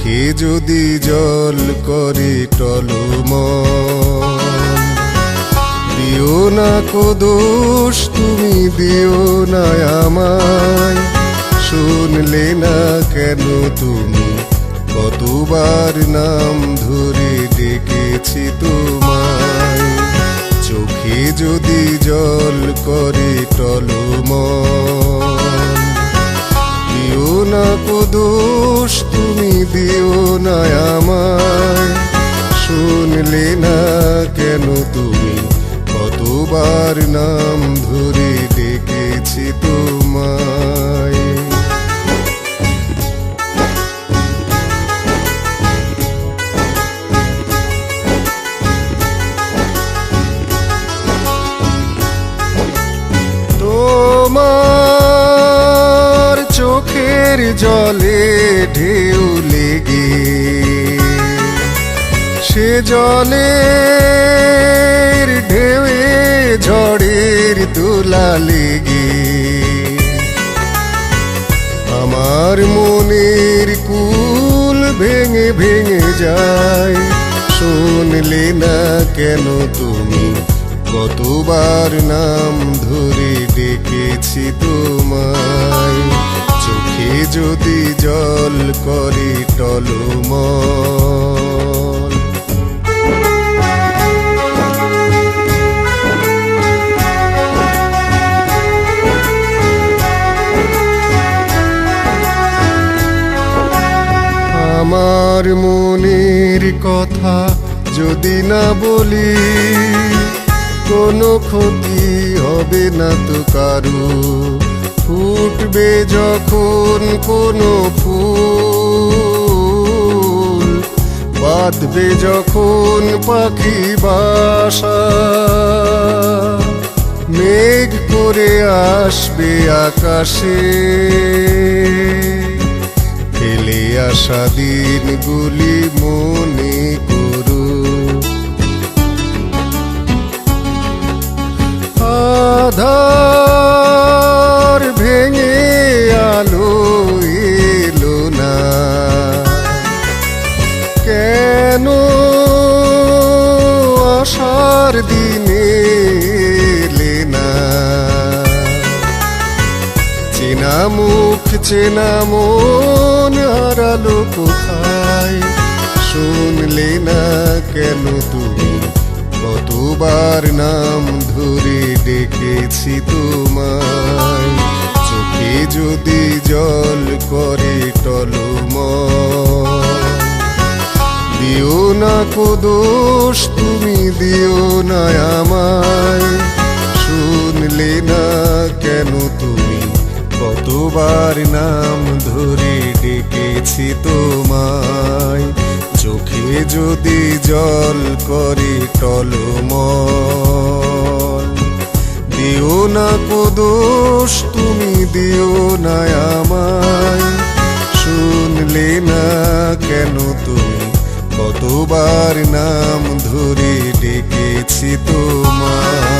চোখে যদি জল করে টলমল, দিও না কো দোষ তুমি, দিও না আমায়। শুনলে না কেন তুমি, কতবার নাম ধরে ডেকেছি তোমায়। চোখে যদি জল করে টলমল, দিও না কো দোষ তুমি, দিও না আমায়। শুনলে না কেন তুমি, কতবার নাম ধরে ডেকেছি তোমায়। তোমার চোখের জলে ঢেউ লেগে, সে জলের ঢেউয়ে ঝড়ের দোলা লেগে, আমার মনের কুল ভেঙে ভেঙে যায়। শুনলে না কেন তুমি, কতবার নাম ধরে ডেকেছি তোমায়। চোখে যদি জল করে টলমল, আমার মনের কথা যদি না বলি, কোনো ক্ষতি হবে না তো কারু। ফুটবে যখন কোনো ফুল, বাঁধবে যখন পাখি বাসা, মেঘ করে আসবে আকাশে, ফেলে আসা দিনগুলি মনে করো। আধার ভেঙে আলো এলো না কেন, আশার দিনে এলে না। চেনা মুখ চেনা মন হারালো কোথায়। শুনলে না কেন তুমি, কতবার নাম ধরে ডেকেছি তোমায়। চোখে যদি জল করে টলমল, দিও না কো দোষ তুমি, দিও না আমায়। শুনলে না কেন তুমি, কতবার নাম ধরে ডেকেছি তোমায়। চোখে যদি জল করে টলমল, দিও না কো দোষ তুমি, দিও না আমায়। শুনলে না কেন তুমি, কতবার নাম ধরে ডেকেছি তোমায়।